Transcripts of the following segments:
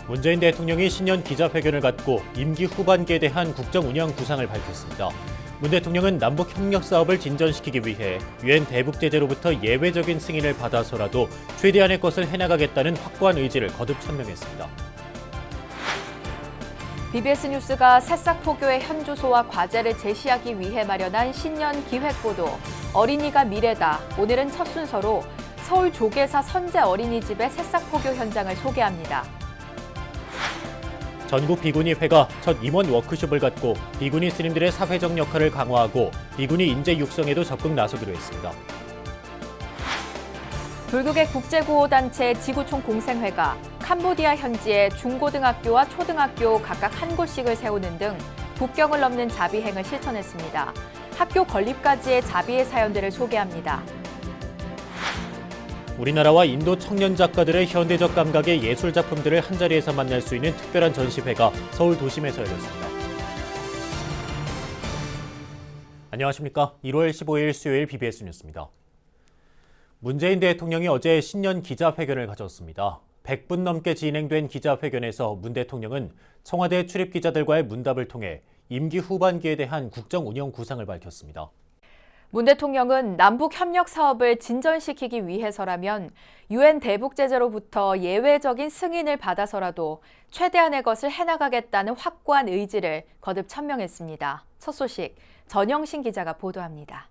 문재인 대통령이 신년 기자회견을 갖고 임기 후반기에 대한 국정 운영 구상을 밝혔습니다. 문 대통령은 남북 협력 사업을 진전시키기 위해 유엔 대북 제재로부터 예외적인 승인을 받아서라도 최대한의 것을 해나가겠다는 확고한 의지를 거듭 천명했습니다. BBS 뉴스가 새싹 포교의 현주소와 과제를 제시하기 위해 마련한 신년 기획보도 어린이가 미래다. 오늘은 첫 순서로 서울 조계사 선재 어린이집의 새싹 포교 현장을 소개합니다. 전국 비구니회가 첫 임원 워크숍을 갖고 비구니 스님들의 사회적 역할을 강화하고 비구니 인재 육성에도 적극 나서기로 했습니다. 불국의 국제구호단체 지구촌 공생회가 캄보디아 현지에 중고등학교와 초등학교 각각 한 곳씩을 세우는 등 국경을 넘는 자비행을 실천했습니다. 학교 건립까지의 자비의 사연들을 소개합니다. 우리나라와 인도 청년 작가들의 현대적 감각의 예술 작품들을 한자리에서 만날 수 있는 특별한 전시회가 서울 도심에서 열렸습니다. 안녕하십니까? 1월 15일 수요일 BBS 뉴스입니다. 문재인 대통령이 어제 신년 기자회견을 가졌습니다. 100분 넘게 진행된 기자회견에서 문 대통령은 청와대 출입 기자들과의 문답을 통해 임기 후반기에 대한 국정 운영 구상을 밝혔습니다. 문 대통령은 남북 협력 사업을 진전시키기 위해서라면 유엔 대북 제재로부터 예외적인 승인을 받아서라도 최대한의 것을 해나가겠다는 확고한 의지를 거듭 천명했습니다. 첫 소식 전영신 기자가 보도합니다.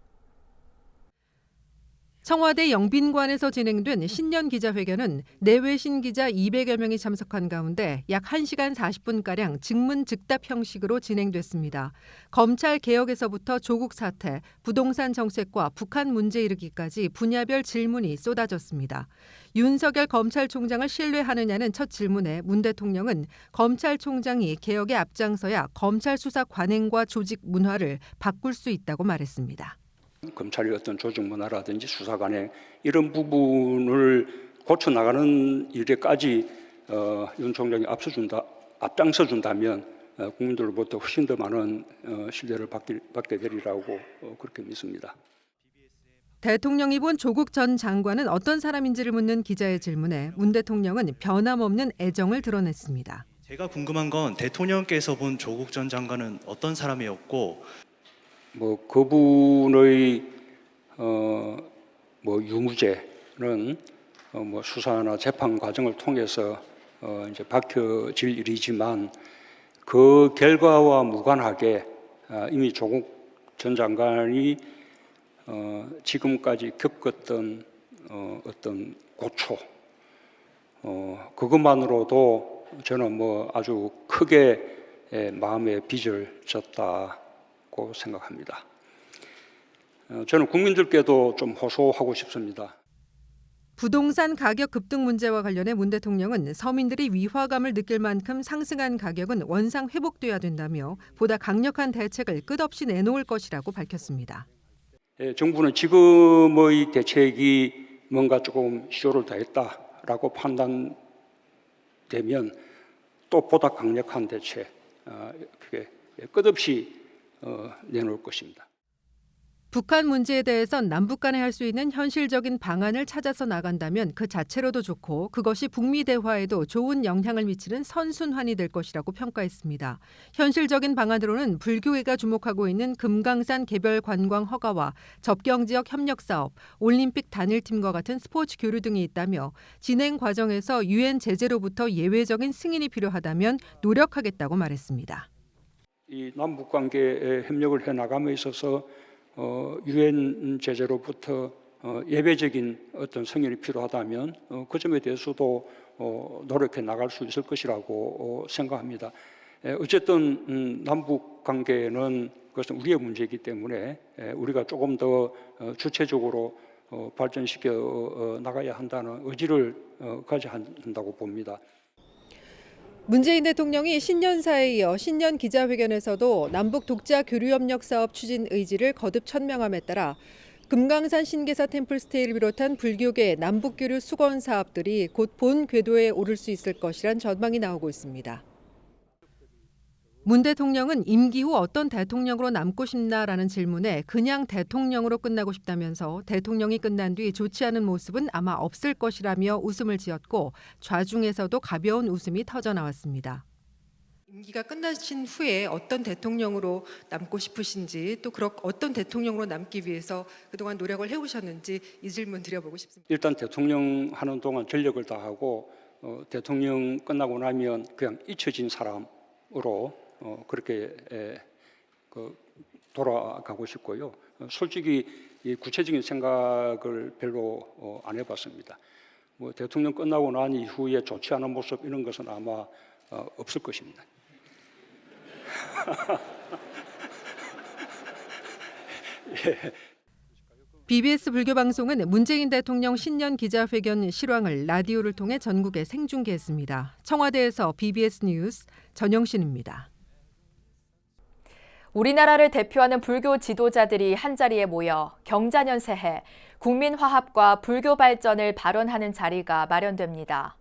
청와대 영빈관에서 진행된 신년 기자회견은 내외신 기자 200여 명이 참석한 가운데 약 1시간 40분가량 즉문즉답 형식으로 진행됐습니다. 검찰 개혁에서부터 조국 사태, 부동산 정책과 북한 문제 이르기까지 분야별 질문이 쏟아졌습니다. 윤석열 검찰총장을 신뢰하느냐는 첫 질문에 문 대통령은 검찰총장이 개혁에 앞장서야 검찰 수사 관행과 조직 문화를 바꿀 수 있다고 말했습니다. 검찰의 어떤 조직 문화라든지 수사관의 이런 부분을 고쳐 나가는 일에까지 윤 총장이 앞장서 준다면 국민들로부터 훨씬 더 많은 신뢰를 받게 되리라고 그렇게 믿습니다. 대통령이 본 조국 전 장관은 어떤 사람인지를 묻는 기자의 질문에 문 대통령은 변함없는 애정을 드러냈습니다. 제가 궁금한 건 대통령께서 본 조국 전 장관은 어떤 사람이었고 그분의 유무죄는 수사나 재판 과정을 통해서 이제 밝혀질 일이지만 그 결과와 무관하게 이미 조국 전 장관이 지금까지 겪었던 어떤 고초 그것만으로도 저는 아주 크게 마음에 빚을 졌다고 생각합니다. 저는 국민들께도 좀 호소하고 싶습니다. 부동산 가격 급등 문제와 관련해 문 대통령은 서민들이 위화감을 느낄 만큼 상승한 가격은 원상 회복돼야 된다며 보다 강력한 대책을 끝없이 내놓을 것이라고 밝혔습니다. 정부는 지금의 대책이 뭔가 조금 시효를 다했다라고 판단되면 또 보다 강력한 대책 그게 끝없이 내놓을 것입니다. 북한 문제에 대해선 남북 간에 할 수 있는 현실적인 방안을 찾아서 나간다면 그 자체로도 좋고 그것이 북미 대화에도 좋은 영향을 미치는 선순환이 될 것이라고 평가했습니다. 현실적인 방안으로는 불교회가 주목하고 있는 금강산 개별 관광 허가와 접경지역 협력 사업, 올림픽 단일팀과 같은 스포츠 교류 등이 있다며 진행 과정에서 유엔 제재로부터 예외적인 승인이 필요하다면 노력하겠다고 말했습니다. 이 남북 관계에 협력을 해 나감에 있어서 유엔 제재로부터 예외적인 어떤 승인이 필요하다면 그 점에 대해서도 노력해 나갈 수 있을 것이라고 생각합니다. 어쨌든 남북 관계는 그것은 우리의 문제이기 때문에 우리가 조금 더 주체적으로 발전시켜 나가야 한다는 의지를 가져야 한다고 봅니다. 문재인 대통령이 신년사에 이어 신년 기자회견에서도 남북 독자 교류협력 사업 추진 의지를 거듭 천명함에 따라 금강산 신계사 템플스테이를 비롯한 불교계 남북교류 수건 사업들이 곧 본 궤도에 오를 수 있을 것이란 전망이 나오고 있습니다. 문 대통령은 임기 후 어떤 대통령으로 남고 싶나라는 질문에 그냥 대통령으로 끝나고 싶다면서 대통령이 끝난 뒤 좋지 않은 모습은 아마 없을 것이라며 웃음을 지었고 좌중에서도 가벼운 웃음이 터져 나왔습니다. 임기가 끝나신 후에 어떤 대통령으로 남고 싶으신지 또 어떤 대통령으로 남기 위해서 그동안 노력을 해오셨는지 이 질문 드려보고 싶습니다. 일단 대통령 하는 동안 전력을 다하고 대통령 끝나고 나면 그냥 잊혀진 사람으로 그렇게 돌아가고 싶고요. 솔직히 이 구체적인 생각을 별로 안 해봤습니다. 뭐 대통령 끝나고 난 이후에 좋지 않은 모습 이런 것은 아마 없을 것입니다. BBS 불교방송은 문재인 대통령 신년 기자회견 실황을 라디오를 통해 전국에 생중계했습니다. 청와대에서 BBS 뉴스 전영신입니다. 우리나라를 대표하는 불교 지도자들이 한자리에 모여 경자년 새해 국민 화합과 불교 발전을 발언하는 자리가 마련됩니다.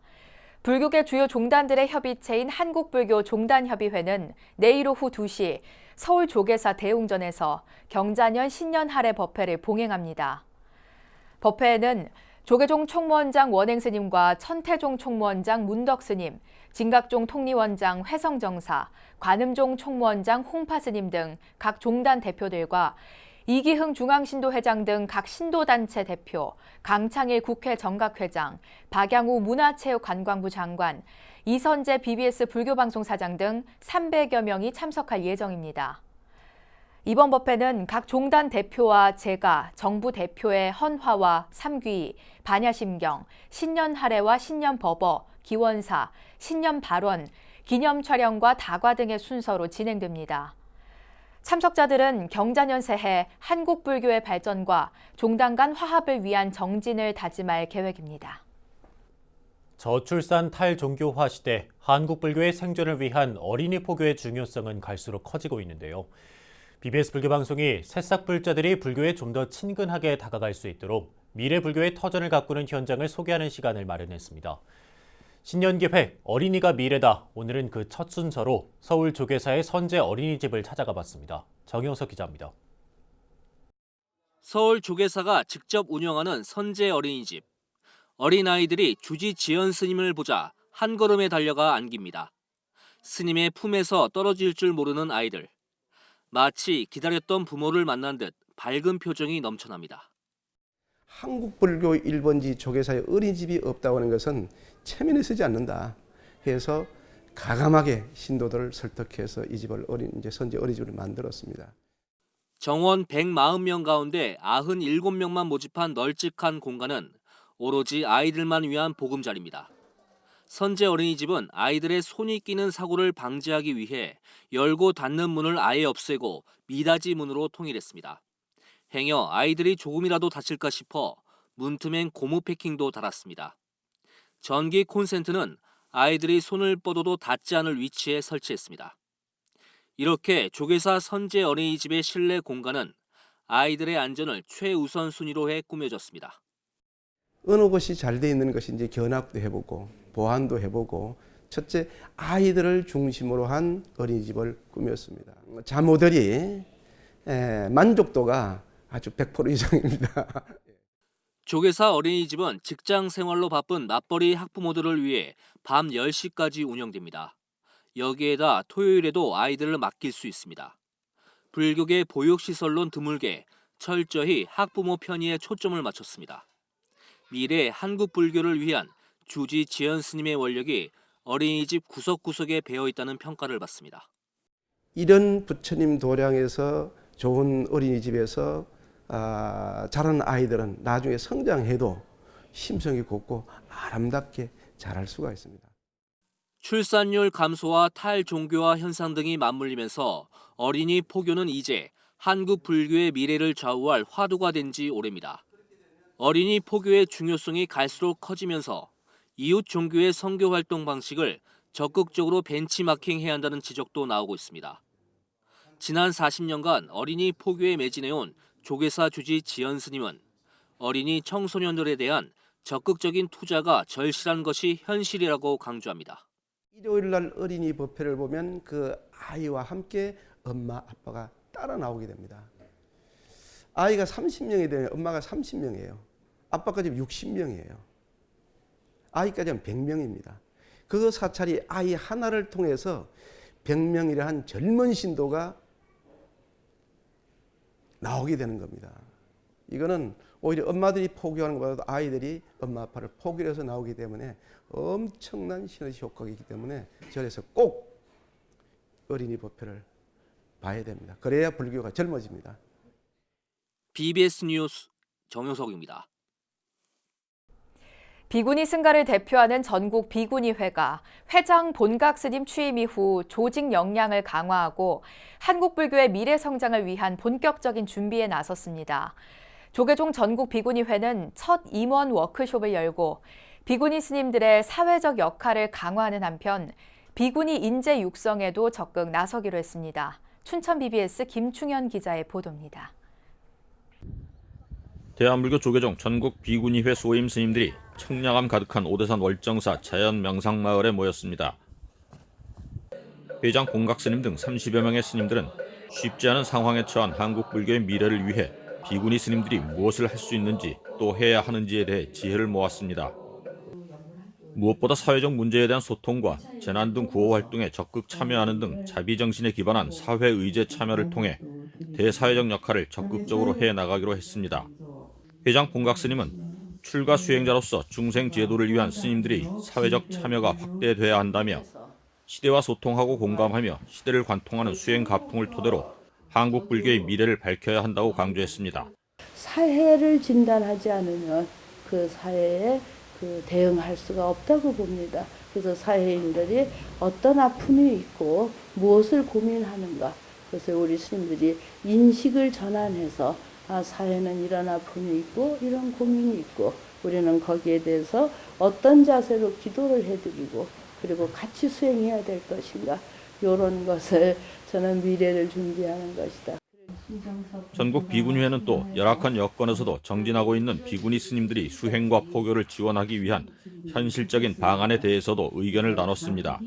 불교계 주요 종단들의 협의체인 한국불교종단협의회는 내일 오후 2시 서울 조계사 대웅전에서 경자년 신년 할애 법회를 봉행합니다. 법회에는 조계종 총무원장 원행스님과 천태종 총무원장 문덕스님, 진각종 통리원장 회성정사, 관음종 총무원장 홍파스님 등 각 종단 대표들과 이기흥 중앙신도회장 등 각 신도단체 대표, 강창일 국회 정각회장, 박양우 문화체육관광부 장관, 이선재 BBS 불교방송사장 등 300여 명이 참석할 예정입니다. 이번 법회는 각 종단 대표와 제가, 정부 대표의 헌화와 삼귀, 반야심경, 신년 할애와 신년 법어, 기원사, 신년 발언, 기념 촬영과 다과 등의 순서로 진행됩니다. 참석자들은 경자년 새해 한국 불교의 발전과 종단 간 화합을 위한 정진을 다짐할 계획입니다. 저출산 탈종교화 시대 한국 불교의 생존을 위한 어린이 포교의 중요성은 갈수록 커지고 있는데요. BBS 불교방송이 새싹 불자들이 불교에 좀 더 친근하게 다가갈 수 있도록 미래 불교의 터전을 가꾸는 현장을 소개하는 시간을 마련했습니다. 신년 기획 어린이가 미래다. 오늘은 그 첫 순서로 서울 조계사의 선재 어린이집을 찾아가 봤습니다. 정영석 기자입니다. 서울 조계사가 직접 운영하는 선재 어린이집. 어린아이들이 주지 지연 스님을 보자 한 걸음에 달려가 안깁니다. 스님의 품에서 떨어질 줄 모르는 아이들. 마치 기다렸던 부모를 만난 듯 밝은 표정이 넘쳐납니다. 한국불교 1번지 조계사의 어린이집이 없다고 하는 것은 체면에 서지 않는다 해서 가감하게 신도들을 설득해서 이 집을 선재 어린이집을 만들었습니다. 정원 140명 가운데 97명만 모집한 널찍한 공간은 오로지 아이들만 위한 보금자리입니다. 선재 어린이집은 아이들의 손이 끼는 사고를 방지하기 위해 열고 닫는 문을 아예 없애고 미닫이 문으로 통일했습니다. 행여 아이들이 조금이라도 다칠까 싶어 문틈엔 고무 패킹도 달았습니다. 전기 콘센트는 아이들이 손을 뻗어도 닿지 않을 위치에 설치했습니다. 이렇게 조계사 선재 어린이집의 실내 공간은 아이들의 안전을 최우선 순위로 해 꾸며졌습니다. 어느 곳이 잘 돼 있는 것이 이제 견학도 해보고 보안도 해보고 첫째 아이들을 중심으로 한 어린이집을 꾸몄습니다. 자모들이 만족도가 아주 100% 이상입니다. 조계사 어린이집은 직장 생활로 바쁜 맞벌이 학부모들을 위해 밤 10시까지 운영됩니다. 여기에다 토요일에도 아이들을 맡길 수 있습니다. 불교계 보육시설론 드물게 철저히 학부모 편의에 초점을 맞췄습니다. 미래 한국 불교를 위한 주지 지연 스님의 원력이 어린이집 구석구석에 배어 있다는 평가를 받습니다. 이런 부처님 도량에서 좋은 어린이집에서 자라는 아이들은 나중에 성장해도 심성이 곱고 아름답게 자랄 수가 있습니다. 출산율 감소와 탈종교화 현상 등이 맞물리면서 어린이 포교는 이제 한국 불교의 미래를 좌우할 화두가 된 지 오래입니다. 어린이 포교의 중요성이 갈수록 커지면서 이웃 종교의 선교 활동 방식을 적극적으로 벤치마킹해야 한다는 지적도 나오고 있습니다. 지난 40년간 어린이 포교에 매진해온 조계사 주지 지연 스님은 어린이 청소년들에 대한 적극적인 투자가 절실한 것이 현실이라고 강조합니다. 일요일 날 어린이 법회를 보면 그 아이와 함께 엄마, 아빠가 따라 나오게 됩니다. 아이가 30명이 되면 엄마가 30명이에요. 아빠까지 60명이에요. 아이까지는 100명입니다. 그 사찰이 아이 하나를 통해서 100명이라는 젊은 신도가 나오게 되는 겁니다. 이거는 오히려 엄마들이 포교하는 것보다도 아이들이 엄마 아빠를 포기해서 나오기 때문에 엄청난 시너지 효과가 있기 때문에 절에서 꼭 어린이 법회를 봐야 됩니다. 그래야 불교가 젊어집니다. BBS 뉴스 정효석입니다. 비구니 승가를 대표하는 전국 비구니회가 회장 본각 스님 취임 이후 조직 역량을 강화하고 한국 불교의 미래 성장을 위한 본격적인 준비에 나섰습니다. 조계종 전국 비구니회는 첫 임원 워크숍을 열고 비구니 스님들의 사회적 역할을 강화하는 한편 비구니 인재 육성에도 적극 나서기로 했습니다. 춘천 BBS 김충현 기자의 보도입니다. 대한불교 조계종 전국 비구니회 소임 스님들이 청량함 가득한 오대산 월정사 자연명상마을에 모였습니다. 회장 공각 스님 등 30여 명의 스님들은 쉽지 않은 상황에 처한 한국 불교의 미래를 위해 비구니 스님들이 무엇을 할 수 있는지 또 해야 하는지에 대해 지혜를 모았습니다. 무엇보다 사회적 문제에 대한 소통과 재난 등 구호 활동에 적극 참여하는 등 자비정신에 기반한 사회의제 참여를 통해 대사회적 역할을 적극적으로 해나가기로 했습니다. 회장 본각 스님은 출가 수행자로서 중생 제도를 위한 스님들이 사회적 참여가 확대돼야 한다며 시대와 소통하고 공감하며 시대를 관통하는 수행 가풍을 토대로 한국 불교의 미래를 밝혀야 한다고 강조했습니다. 사회를 진단하지 않으면 그 사회에 대응할 수가 없다고 봅니다. 그래서 사회인들이 어떤 아픔이 있고 무엇을 고민하는가, 그래서 우리 스님들이 인식을 전환해서 사회는 이런 아픔이 있고 이런 고민이 있고 우리는 거기에 대해서 어떤 자세로 기도를 해드리고 그리고 같이 수행해야 될 것인가, 이런 것을 저는 미래를 준비하는 것이다. 전국 비구니회는 또 열악한 여건에서도 정진하고 있는 비구니 스님들이 수행과 포교를 지원하기 위한 현실적인 방안에 대해서도 의견을 나눴습니다.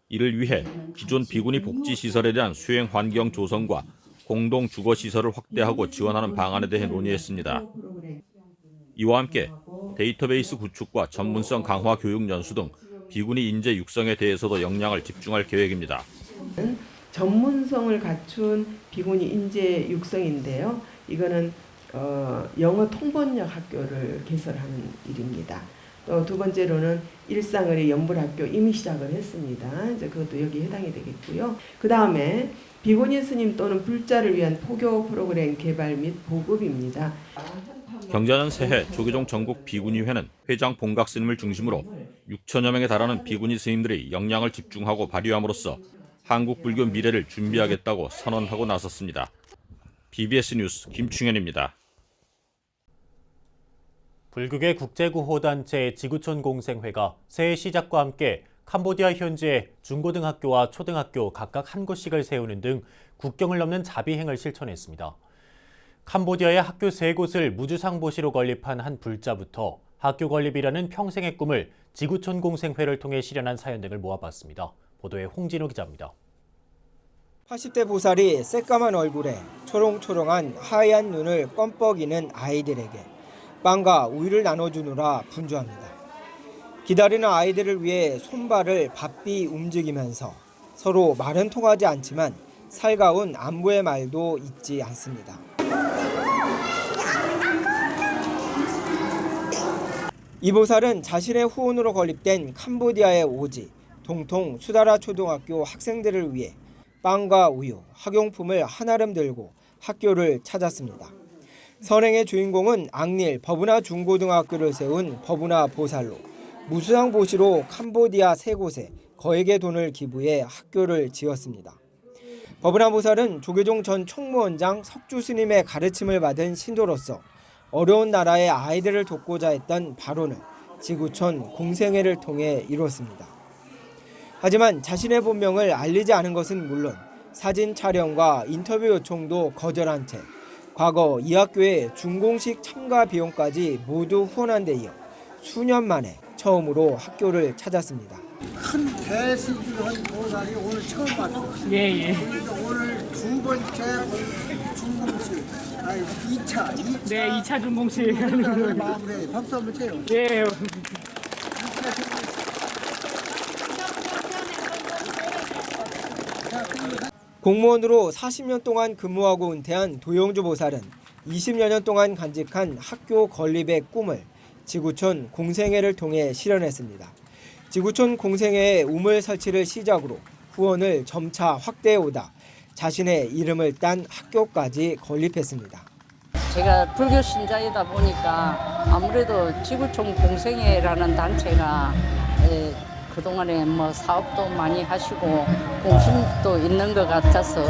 이를 위해 기존 비구니 복지시설에 대한 수행 환경 조성과 공동 주거시설을 확대하고 지원하는 방안에 대해 논의했습니다. 이와 함께 데이터베이스 구축과 전문성 강화 교육 연수 등 비구니 인재 육성에 대해서도 역량을 집중할 계획입니다. 전문성을 갖춘 비구니 인재 육성인데요. 이거는 영어 통번역 학교를 개설하는 일입니다. 또 두 번째로는 일상의례 연불학교 이미 시작을 했습니다. 이제 그것도 여기에 해당이 되겠고요. 그 다음에 비구니 스님 또는 불자를 위한 포교 프로그램 개발 및 보급입니다. 경자년 새해 조계종 전국 비구니회는 회장 본각 스님을 중심으로 6천여 명에 달하는 비구니 스님들이 역량을 집중하고 발휘함으로써 한국 불교 미래를 준비하겠다고 선언하고 나섰습니다. BBS 뉴스 김충현입니다. 불교계 국제구호단체 지구촌 공생회가 새해 시작과 함께 캄보디아 현지에 중고등학교와 초등학교 각각 한 곳씩을 세우는 등 국경을 넘는 자비행을 실천했습니다. 캄보디아의 학교 3곳을 무주상보시로 건립한 한 불자부터 학교 건립이라는 평생의 꿈을 지구촌 공생회를 통해 실현한 사연 등을 모아봤습니다. 보도에 홍진호 기자입니다. 80대 보살이 새까만 얼굴에 초롱초롱한 하얀 눈을 껌뻑이는 아이들에게 빵과 우유를 나눠주느라 분주합니다. 기다리는 아이들을 위해 손발을 바삐 움직이면서 서로 말은 통하지 않지만 살가운 안부의 말도 잊지 않습니다. 이 보살은 자신의 후원으로 건립된 캄보디아의 오지 동통 수다라 초등학교 학생들을 위해 빵과 우유, 학용품을 한아름 들고 학교를 찾았습니다. 선행의 주인공은 앙릴 버부나 중고등학교를 세운 버부나 보살로 무수상보시로 캄보디아 3곳에 거액의 돈을 기부해 학교를 지었습니다. 버부나 보살은 조계종 전 총무원장 석주 스님의 가르침을 받은 신도로서 어려운 나라의 아이들을 돕고자 했던 발언을 지구촌 공생회를 통해 이뤘습니다. 하지만 자신의 본명을 알리지 않은 것은 물론 사진 촬영과 인터뷰 요청도 거절한 채 과거 이 학교의 준공식 참가 비용까지 모두 후원한 데 이어 수년 만에 처음으로 학교를 찾았습니다. 대시주한 보살이 오늘 처음 봤어요. 예. 그러니까 오늘 두 번째 중공식, 아니 2차. 네, 2차 중공식 하는 거예요. 마무리. 박수 한번 쳐요. 예. 공무원으로 40년 동안 근무하고 은퇴한 도영주 보살은 20여 년 동안 간직한 학교 건립의 꿈을 지구촌 공생회를 통해 실현했습니다. 지구촌 공생회의 우물 설치를 시작으로 후원을 점차 확대해오다 자신의 이름을 딴 학교까지 건립했습니다. 제가 불교 신자이다 보니까 아무래도 지구촌 공생회라는 단체가 그동안에 사업도 많이 하시고 공신도 있는 것 같아서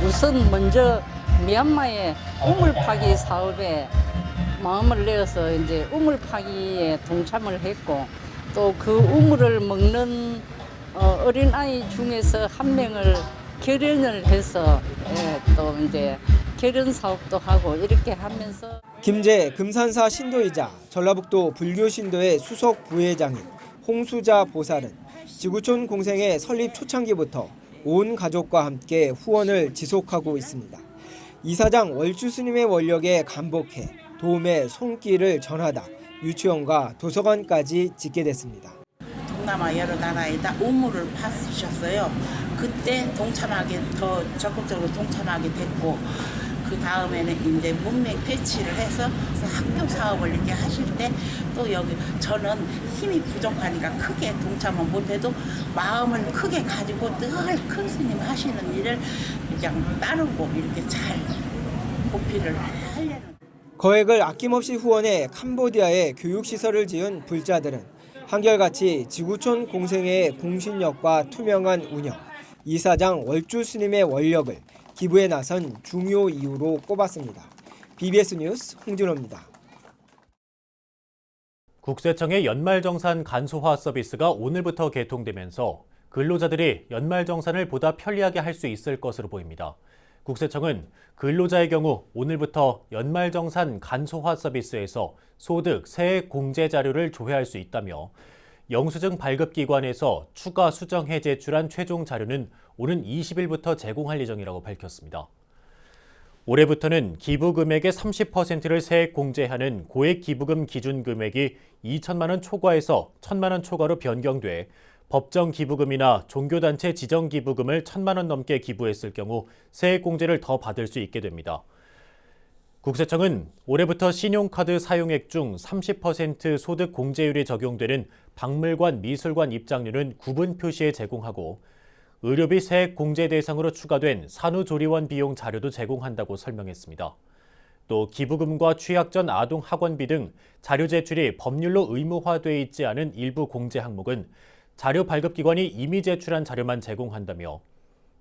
우선 먼저 미얀마의 우물 파기 사업에 마음을 내어서 이제 우물 파기에 동참을 했고 또 그 우물을 먹는 어린 아이 중에서 한 명을 결연을 해서 또 이제 결연 사업도 하고 이렇게 하면서 김제 금산사 신도이자 전라북도 불교 신도의 수석 부회장인 홍수자 보살은 지구촌 공생회 설립 초창기부터 온 가족과 함께 후원을 지속하고 있습니다. 이사장 월주 스님의 원력에 감복해 도움의 손길을 전하다 유치원과 도서관까지 짓게 됐습니다. 동남아 여러 나라에다 우물을 파주셨어요. 그때 더 적극적으로 동참하게 됐고 그 다음에는 이제 문맥 배치를 해서 학교 사업을 이렇게 하실 때 또 여기 저는 힘이 부족하니까 크게 동참은 못해도 마음을 크게 가지고 늘 큰 스님 하시는 일을 그냥 따르고 이렇게 잘 보필을 하려는. 거액을 아낌없이 후원해 캄보디아에 교육시설을 지은 불자들은 한결같이 지구촌 공생회의 공신력과 투명한 운영, 이사장 월주 스님의 원력을 기부에 나선 중요 이유로 꼽았습니다. BBS 뉴스 홍준호입니다. 국세청의 연말정산 간소화 서비스가 오늘부터 개통되면서 근로자들이 연말정산을 보다 편리하게 할 수 있을 것으로 보입니다. 국세청은 근로자의 경우 오늘부터 연말정산 간소화 서비스에서 소득, 세액 공제 자료를 조회할 수 있다며 영수증 발급기관에서 추가 수정해 제출한 최종 자료는 오는 20일부터 제공할 예정이라고 밝혔습니다. 올해부터는 기부금액의 30%를 세액 공제하는 고액 기부금 기준 금액이 2천만 원 초과에서 1천만 원 초과로 변경돼 법정 기부금이나 종교단체 지정 기부금을 1천만 원 넘게 기부했을 경우 세액 공제를 더 받을 수 있게 됩니다. 국세청은 올해부터 신용카드 사용액 중 30% 소득 공제율이 적용되는 박물관, 미술관 입장료는 구분 표시에 제공하고 의료비 세액 공제 대상으로 추가된 산후조리원 비용 자료도 제공한다고 설명했습니다. 또 기부금과 취약 전 아동 학원비 등 자료 제출이 법률로 의무화되어 있지 않은 일부 공제 항목은 자료 발급기관이 이미 제출한 자료만 제공한다며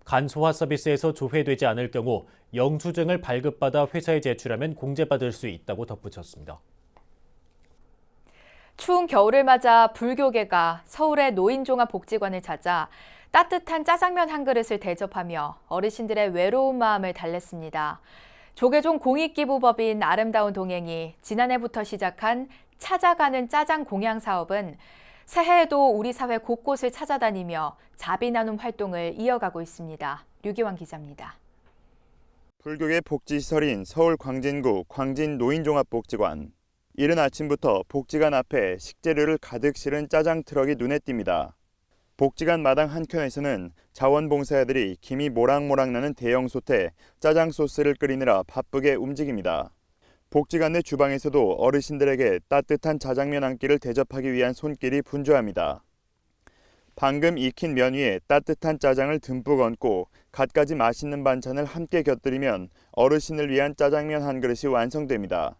간소화 서비스에서 조회되지 않을 경우 영수증을 발급받아 회사에 제출하면 공제받을 수 있다고 덧붙였습니다. 추운 겨울을 맞아 불교계가 서울의 노인종합복지관을 찾아 따뜻한 짜장면 한 그릇을 대접하며 어르신들의 외로운 마음을 달랬습니다. 조계종 공익기부법인 아름다운 동행이 지난해부터 시작한 찾아가는 짜장 공양 사업은 새해에도 우리 사회 곳곳을 찾아다니며 자비 나눔 활동을 이어가고 있습니다. 류기환 기자입니다. 불교계 복지시설인 서울 광진구 광진노인종합복지관. 이른 아침부터 복지관 앞에 식재료를 가득 실은 짜장 트럭이 눈에 띕니다. 복지관 마당 한켠에서는 자원봉사자들이 김이 모락모락 나는 대형 솥에 짜장 소스를 끓이느라 바쁘게 움직입니다. 복지관 내 주방에서도 어르신들에게 따뜻한 짜장면 한 끼를 대접하기 위한 손길이 분주합니다. 방금 익힌 면 위에 따뜻한 짜장을 듬뿍 얹고 갖가지 맛있는 반찬을 함께 곁들이면 어르신을 위한 짜장면 한 그릇이 완성됩니다.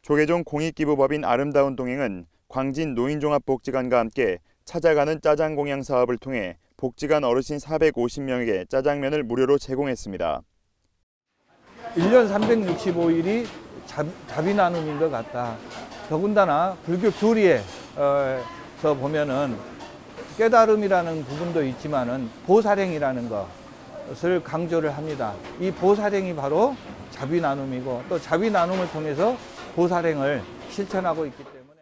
조계종 공익기부법인 아름다운 동행은 광진 노인종합복지관과 함께 찾아가는 짜장 공양 사업을 통해 복지관 어르신 450명에게 짜장면을 무료로 제공했습니다. 1년 365일이 자비 나눔인 것 같다. 더군다나 불교 교리에서 보면은 깨달음이라는 부분도 있지만은 보살행이라는 것을 강조를 합니다. 이 보살행이 바로 자비 나눔이고 또 자비 나눔을 통해서 보살행을 실천하고 있기 때문에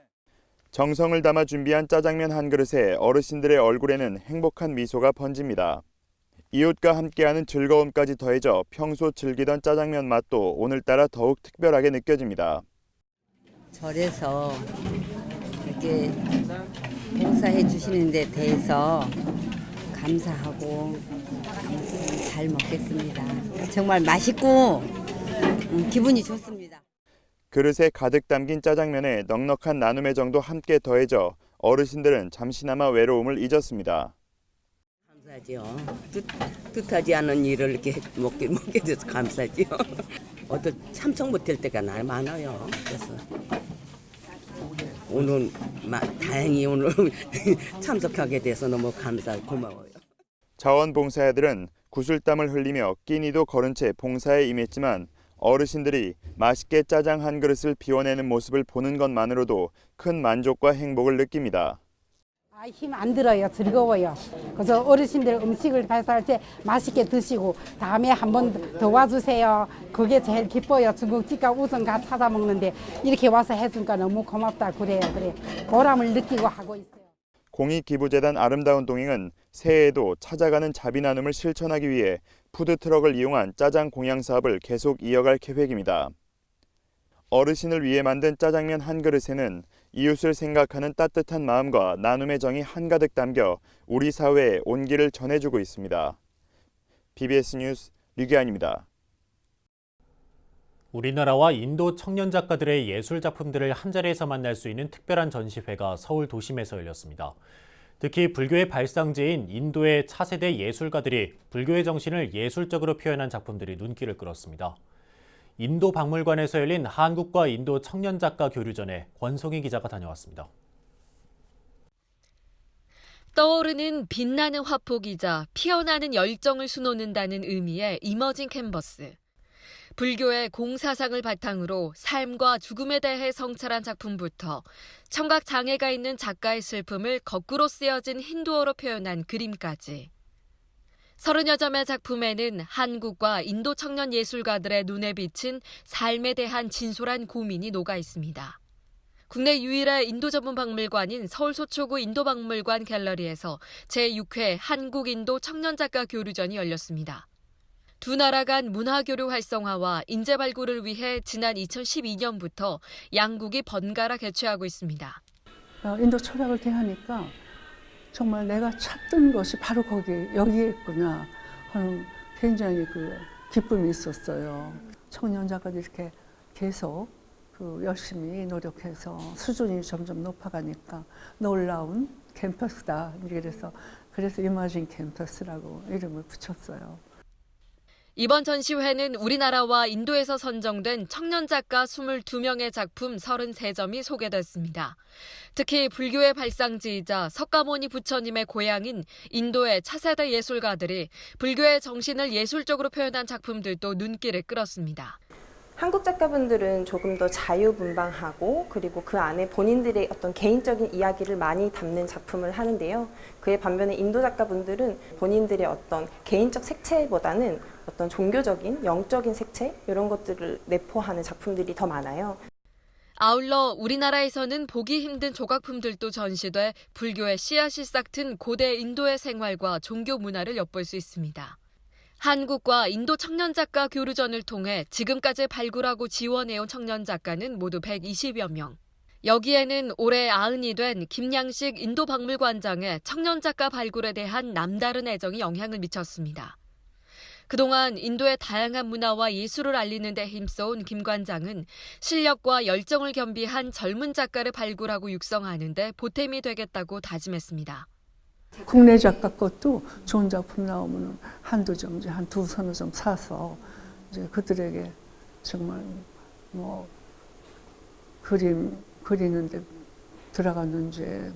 정성을 담아 준비한 짜장면 한 그릇에 어르신들의 얼굴에는 행복한 미소가 번집니다. 이웃과 함께하는 즐거움까지 더해져 평소 즐기던 짜장면 맛도 오늘따라 더욱 특별하게 느껴집니다. 절에서 이렇게 봉사해 주시는 데 대해서 감사하고 잘 먹겠습니다. 정말 맛있고 기분이 좋습니다. 그릇에 가득 담긴 짜장면에 넉넉한 나눔의 정도 함께 더해져 어르신들은 잠시나마 외로움을 잊었습니다. 감사하죠. 뜻하지 않은 일을 이렇게 먹게 돼서 감사하죠. 어떤 참석 못할 때가 많아요. 그래서 오늘 다행히 오늘 참석하게 돼서 너무 감사하고 고마워요. 자원봉사자들은 구슬땀을 흘리며 끼니도 거른 채 봉사에 임했지만 어르신들이 맛있게 짜장 한 그릇을 비워내는 모습을 보는 것만으로도 큰 만족과 행복을 느낍니다. 힘 안 들어요. 즐거워요. 그래서 어르신들 음식을 배달할 때 맛있게 드시고 다음에 한 번 더 와주세요. 그게 제일 기뻐요. 중국집가 우선 가 찾아 먹는데 이렇게 와서 해주니까 너무 고맙다 그래요. 그래 보람을 느끼고 하고 있어요. 공익기부재단 아름다운 동행은 새해에도 찾아가는 자비 나눔을 실천하기 위해 푸드트럭을 이용한 짜장 공양 사업을 계속 이어갈 계획입니다. 어르신을 위해 만든 짜장면 한 그릇에는 이웃을 생각하는 따뜻한 마음과 나눔의 정이 한가득 담겨 우리 사회에 온기를 전해주고 있습니다. BBS 뉴스 류기환입니다. 우리나라와 인도 청년 작가들의 예술 작품들을 한자리에서 만날 수 있는 특별한 전시회가 서울 도심에서 열렸습니다. 특히 불교의 발상지인 인도의 차세대 예술가들이 불교의 정신을 예술적으로 표현한 작품들이 눈길을 끌었습니다. 인도 박물관에서 열린 한국과 인도 청년 작가 교류전에 권송희 기자가 다녀왔습니다. 떠오르는 빛나는 화폭이자 피어나는 열정을 수놓는다는 의미의 이머징 캔버스. 불교의 공사상을 바탕으로 삶과 죽음에 대해 성찰한 작품부터 청각 장애가 있는 작가의 슬픔을 거꾸로 쓰여진 힌두어로 표현한 그림까지. 30여 점의 작품에는 한국과 인도 청년 예술가들의 눈에 비친 삶에 대한 진솔한 고민이 녹아 있습니다. 국내 유일의 인도 전문 박물관인 서울 서초구 인도박물관 갤러리에서 제6회 한국-인도 청년작가 교류전이 열렸습니다. 두 나라 간 문화교류 활성화와 인재 발굴을 위해 지난 2012년부터 양국이 번갈아 개최하고 있습니다. 인도 철학을 대하니까 정말 내가 찾던 것이 바로 여기에 있구나 하는 굉장히 기쁨이 있었어요. 청년 작가들이 이렇게 계속 열심히 노력해서 수준이 점점 높아가니까 놀라운 캠퍼스다. 그래서 이머징 캠퍼스라고 이름을 붙였어요. 이번 전시회는 우리나라와 인도에서 선정된 청년 작가 22명의 작품 33점이 소개됐습니다. 특히 불교의 발상지이자 석가모니 부처님의 고향인 인도의 차세대 예술가들이 불교의 정신을 예술적으로 표현한 작품들도 눈길을 끌었습니다. 한국 작가분들은 조금 더 자유분방하고 그리고 그 안에 본인들의 어떤 개인적인 이야기를 많이 담는 작품을 하는데요. 그에 반면에 인도 작가분들은 본인들의 어떤 개인적 색채보다는 어떤 종교적인, 영적인 색채 이런 것들을 내포하는 작품들이 더 많아요. 아울러 우리나라에서는 보기 힘든 조각품들도 전시돼 불교의 씨앗이 싹튼 고대 인도의 생활과 종교 문화를 엿볼 수 있습니다. 한국과 인도 청년 작가 교류전을 통해 지금까지 발굴하고 지원해온 청년 작가는 모두 120여 명. 여기에는 올해 90이 된 김양식 인도 박물관장의 청년 작가 발굴에 대한 남다른 애정이 영향을 미쳤습니다. 그동안 인도의 다양한 문화와 예술을 알리는 데 힘써온 김 관장은 실력과 열정을 겸비한 젊은 작가를 발굴하고 육성하는 데 보탬이 되겠다고 다짐했습니다. 국내 작가 것도 좋은 작품 나오면 한두 점, 한 두서너 점 사서 이제 그들에게 정말 그리는데 들어가는 이제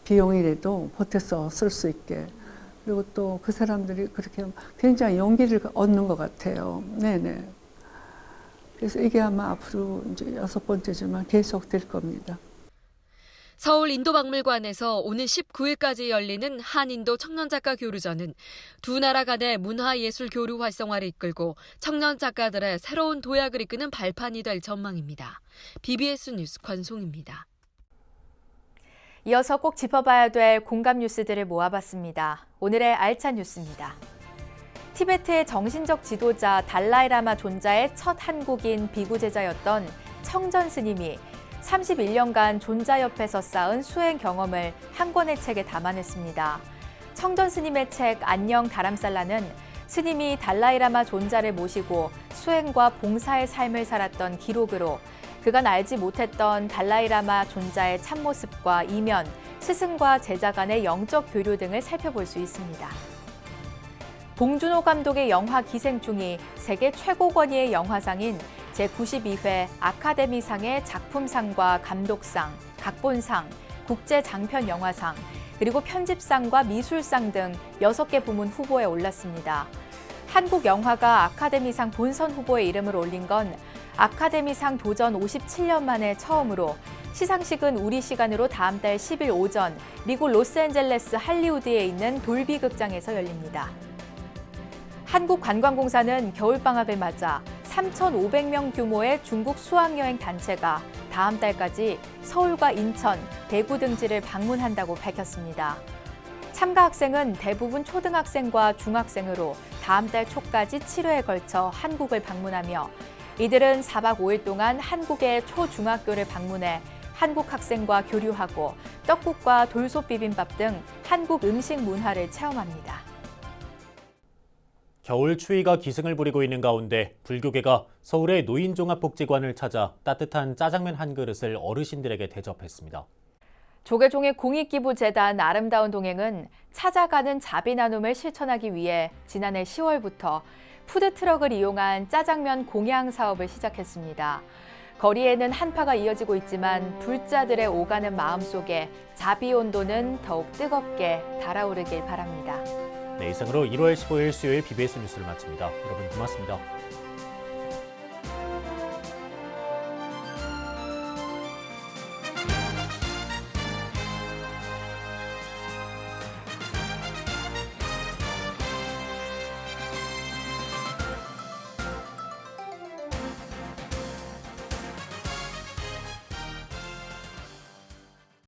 비용이라도 보태서 쓸 수 있게 그리고 또 그 사람들이 그렇게 굉장히 용기를 얻는 것 같아요. 네네. 그래서 이게 아마 앞으로 이제 6번째지만 계속될 겁니다. 서울 인도박물관에서 오는 19일까지 열리는 한인도 청년작가 교류전은 두 나라 간의 문화예술 교류 활성화를 이끌고 청년 작가들의 새로운 도약을 이끄는 발판이 될 전망입니다. BBS 뉴스 권송입니다. 이어서 꼭 짚어봐야 될 공감 뉴스들을 모아봤습니다. 오늘의 알찬 뉴스입니다. 티베트의 정신적 지도자 달라이라마 존자의 첫 한국인 비구 제자였던 청전 스님이 31년간 존자 옆에서 쌓은 수행 경험을 한 권의 책에 담아냈습니다. 청전 스님의 책 안녕 다람살라는 스님이 달라이라마 존자를 모시고 수행과 봉사의 삶을 살았던 기록으로 그간 알지 못했던 달라이라마 존자의 참모습과 이면, 스승과 제자 간의 영적 교류 등을 살펴볼 수 있습니다. 봉준호 감독의 영화 기생충이 세계 최고 권위의 영화상인 제92회 아카데미상의 작품상과 감독상, 각본상, 국제장편영화상, 그리고 편집상과 미술상 등 6개 부문 후보에 올랐습니다. 한국 영화가 아카데미상 본선 후보에 이름을 올린 건 아카데미상 도전 57년 만에 처음으로 시상식은 우리 시간으로 다음 달 10일 오전 미국 로스앤젤레스 할리우드에 있는 돌비 극장에서 열립니다. 한국관광공사는 겨울방학을 맞아 3,500명 규모의 중국 수학여행 단체가 다음 달까지 서울과 인천, 대구 등지를 방문한다고 밝혔습니다. 참가 학생은 대부분 초등학생과 중학생으로 다음 달 초까지 7회에 걸쳐 한국을 방문하며 이들은 4박 5일 동안 한국의 초중학교를 방문해 한국 학생과 교류하고 떡국과 돌솥 비빔밥 등 한국 음식 문화를 체험합니다. 겨울 추위가 기승을 부리고 있는 가운데 불교계가 서울의 노인종합복지관을 찾아 따뜻한 짜장면 한 그릇을 어르신들에게 대접했습니다. 조계종의 공익기부재단 아름다운 동행은 찾아가는 자비 나눔을 실천하기 위해 지난해 10월부터 푸드트럭을 이용한 짜장면 공양 사업을 시작했습니다. 거리에는 한파가 이어지고 있지만 불자들의 오가는 마음 속에 자비 온도는 더욱 뜨겁게 달아오르길 바랍니다. 네, 이상으로 1월 15일 수요일 BBS 뉴스를 마칩니다. 여러분 고맙습니다.